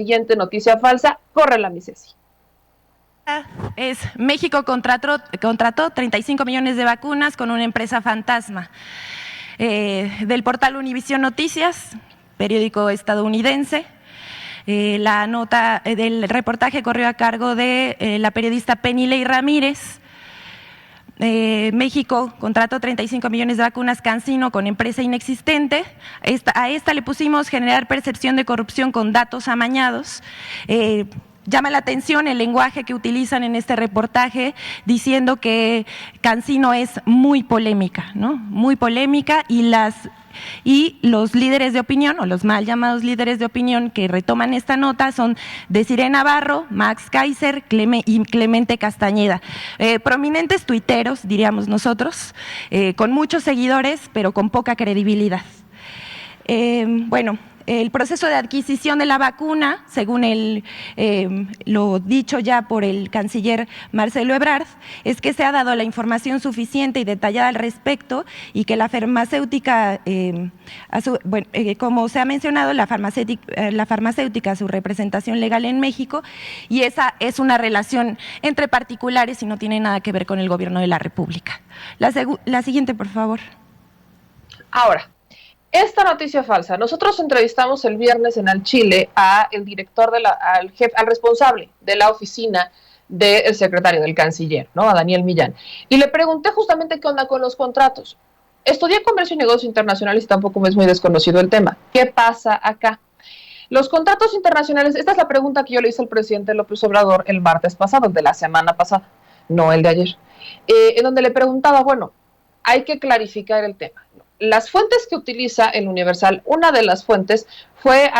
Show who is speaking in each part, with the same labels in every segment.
Speaker 1: siguiente noticia falsa. Córrela, mi Ceci.
Speaker 2: México contrató 35 millones de vacunas con una empresa fantasma. Del portal Univisión Noticias, periódico estadounidense. La nota del reportaje corrió a cargo de la periodista Penilei Ramírez. México contrató 35 millones de vacunas CanSino con empresa inexistente. A esta le pusimos generar percepción de corrupción con datos amañados. Llama la atención el lenguaje que utilizan en este reportaje, diciendo que CanSino es muy polémica, ¿no? Muy polémica, y los líderes de opinión, o los mal llamados líderes de opinión que retoman esta nota, son Desiree Navarro, Max Kaiser y Clemente Castañeda. Prominentes tuiteros, diríamos nosotros, con muchos seguidores, pero con poca credibilidad. El proceso de adquisición de la vacuna, según lo dicho ya por el canciller Marcelo Ebrard, es que se ha dado la información suficiente y detallada al respecto, y que la farmacéutica, como se ha mencionado, la farmacéutica, su representación legal en México, y esa es una relación entre particulares y no tiene nada que ver con el gobierno de la República. La siguiente, por favor.
Speaker 1: Ahora, esta noticia falsa. Nosotros entrevistamos el viernes en Al Chile al director, al responsable de la oficina del secretario del canciller, ¿no? A Daniel Millán. Y le pregunté justamente qué onda con los contratos. Estudié comercio y negocios internacionales y tampoco me es muy desconocido el tema. ¿Qué pasa acá? Los contratos internacionales, esta es la pregunta que yo le hice al presidente López Obrador el martes pasado, de la semana pasada, no el de ayer, en donde le preguntaba, bueno, hay que clarificar el tema. Las fuentes que utiliza el Universal, una de las fuentes fue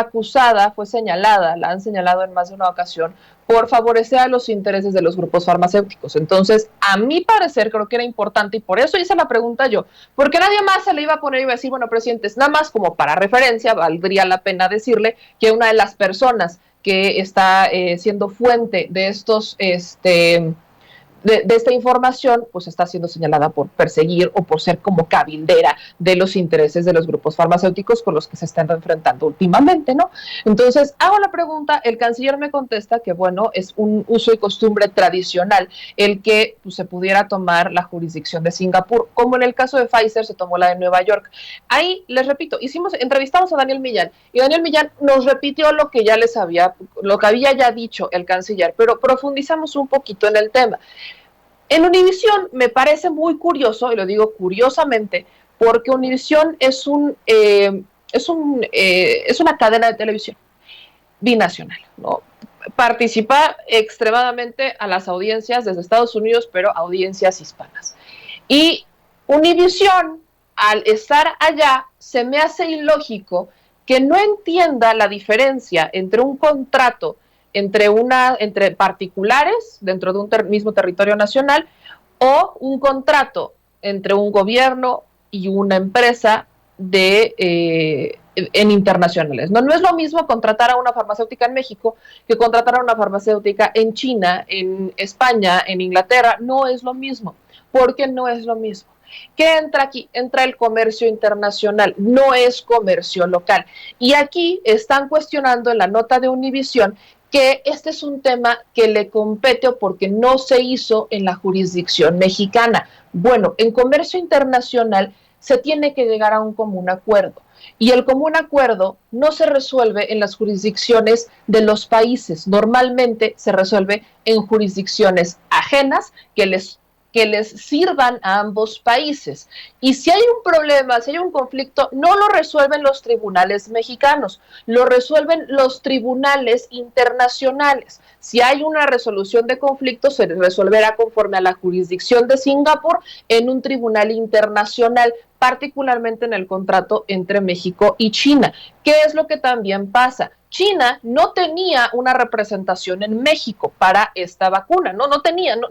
Speaker 1: señalada, la han señalado en más de una ocasión, por favorecer a los intereses de los grupos farmacéuticos. Entonces, a mi parecer, creo que era importante, y por eso hice la pregunta yo, porque nadie más se le iba a poner y iba a decir, bueno, presidentes, nada más como para referencia, valdría la pena decirle que una de las personas que está siendo fuente de estos de esta información, pues está siendo señalada por perseguir o por ser como cabildera de los intereses de los grupos farmacéuticos con los que se están enfrentando últimamente, ¿no? Entonces, hago la pregunta, el canciller me contesta que, bueno, es un uso y costumbre tradicional el que pues, se pudiera tomar la jurisdicción de Singapur, como en el caso de Pfizer se tomó la de Nueva York. Ahí, les repito, entrevistamos a Daniel Millán, y Daniel Millán nos repitió lo que había ya dicho el canciller, pero profundizamos un poquito en el tema. En Univisión me parece muy curioso, y lo digo curiosamente, porque Univisión es una cadena de televisión binacional, ¿no? Participa extremadamente a las audiencias desde Estados Unidos, pero audiencias hispanas. Y Univisión, al estar allá, se me hace ilógico que no entienda la diferencia entre un contrato entre particulares dentro de un mismo territorio nacional, o un contrato entre un gobierno y una empresa en internacionales. No es lo mismo contratar a una farmacéutica en México que contratar a una farmacéutica en China, en España, en Inglaterra. No es lo mismo. ¿Por qué no es lo mismo? ¿Qué entra aquí? Entra el comercio internacional, no es comercio local. Y aquí están cuestionando en la nota de Univisión que este es un tema que le compete o porque no se hizo en la jurisdicción mexicana. Bueno, en comercio internacional se tiene que llegar a un común acuerdo. Y el común acuerdo no se resuelve en las jurisdicciones de los países. Normalmente se resuelve en jurisdicciones ajenas que les sirvan a ambos países. Y si hay un problema, si hay un conflicto, no lo resuelven los tribunales mexicanos, lo resuelven los tribunales internacionales. Si hay una resolución de conflicto, se resolverá conforme a la jurisdicción de Singapur en un tribunal internacional, particularmente en el contrato entre México y China. ¿Qué es lo que también pasa? China no tenía una representación en México para esta vacuna, no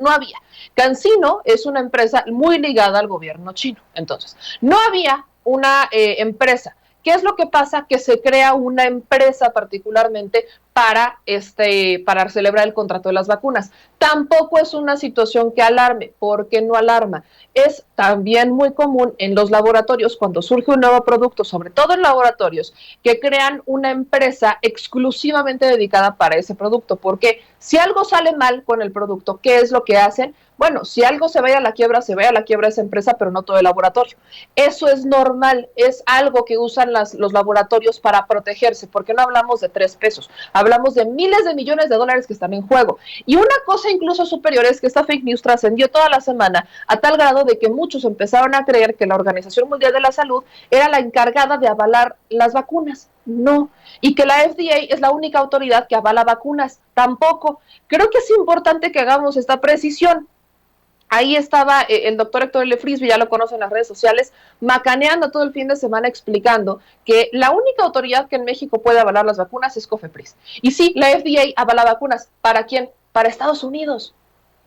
Speaker 1: había. CanSino es una empresa muy ligada al gobierno chino, entonces no había una empresa. ¿Qué es lo que pasa? Que se crea una empresa particularmente para celebrar el contrato de las vacunas. Tampoco es una situación que alarme, porque no alarma. Es también muy común en los laboratorios, cuando surge un nuevo producto, sobre todo en laboratorios, que crean una empresa exclusivamente dedicada para ese producto, porque si algo sale mal con el producto, ¿qué es lo que hacen? Bueno, si algo se vaya a la quiebra, se vaya a la quiebra esa empresa, pero no todo el laboratorio. Eso es normal, es algo que usan los laboratorios para protegerse, porque no hablamos de 3 pesos, hablamos de miles de millones de dólares que están en juego. Y una cosa incluso superior es que esta fake news trascendió toda la semana a tal grado de que muchos empezaron a creer que la Organización Mundial de la Salud era la encargada de avalar las vacunas. No, y que la FDA es la única autoridad que avala vacunas. Tampoco. Creo que es importante que hagamos esta precisión. Ahí estaba el doctor Héctor L. Frisby, ya lo conocen en las redes sociales, macaneando todo el fin de semana explicando que la única autoridad que en México puede avalar las vacunas es COFEPRIS. Y sí, la FDA avala vacunas. ¿Para quién? Para Estados Unidos.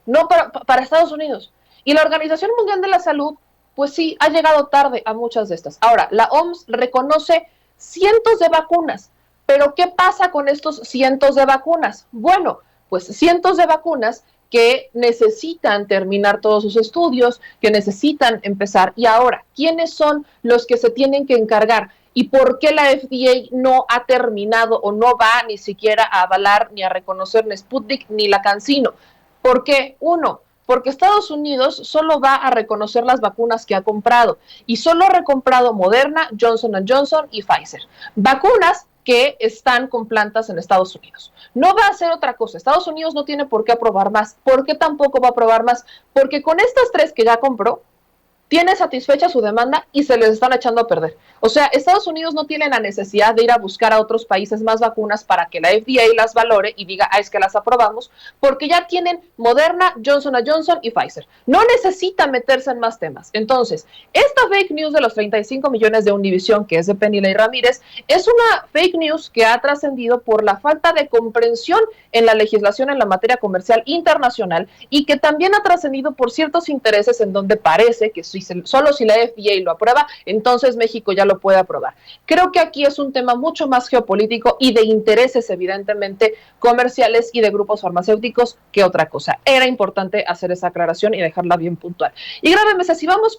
Speaker 1: No para Estados Unidos. Y la Organización Mundial de la Salud, pues sí, ha llegado tarde a muchas de estas. Ahora, la OMS reconoce cientos de vacunas. Pero ¿qué pasa con estos cientos de vacunas? Bueno, pues cientos de vacunas que necesitan terminar todos sus estudios, que necesitan empezar. Y ahora, ¿quiénes son los que se tienen que encargar? ¿Y por qué la FDA no ha terminado o no va ni siquiera a avalar ni a reconocer ni Sputnik ni la CanSino? ¿Por qué? Uno, porque Estados Unidos solo va a reconocer las vacunas que ha comprado y solo ha recomprado Moderna, Johnson & Johnson y Pfizer. Vacunas que están con plantas en Estados Unidos. No va a hacer otra cosa. Estados Unidos no tiene por qué aprobar más. ¿Por qué tampoco va a aprobar más? Porque con estas 3 que ya compró, tiene satisfecha su demanda y se les están echando a perder. O sea, Estados Unidos no tiene la necesidad de ir a buscar a otros países más vacunas para que la FDA las valore y diga, es que las aprobamos, porque ya tienen Moderna, Johnson & Johnson y Pfizer. No necesitan meterse en más temas. Entonces, esta fake news de los 35 millones de Univision, que es de Penilei Ramírez, es una fake news que ha trascendido por la falta de comprensión en la legislación en la materia comercial internacional y que también ha trascendido por ciertos intereses en donde parece que solo si la FDA lo aprueba, entonces México ya lo puede aprobar. Creo que aquí es un tema mucho más geopolítico y de intereses evidentemente comerciales y de grupos farmacéuticos que otra cosa. Era importante hacer esa aclaración y dejarla bien puntual. Y grábenme, si vamos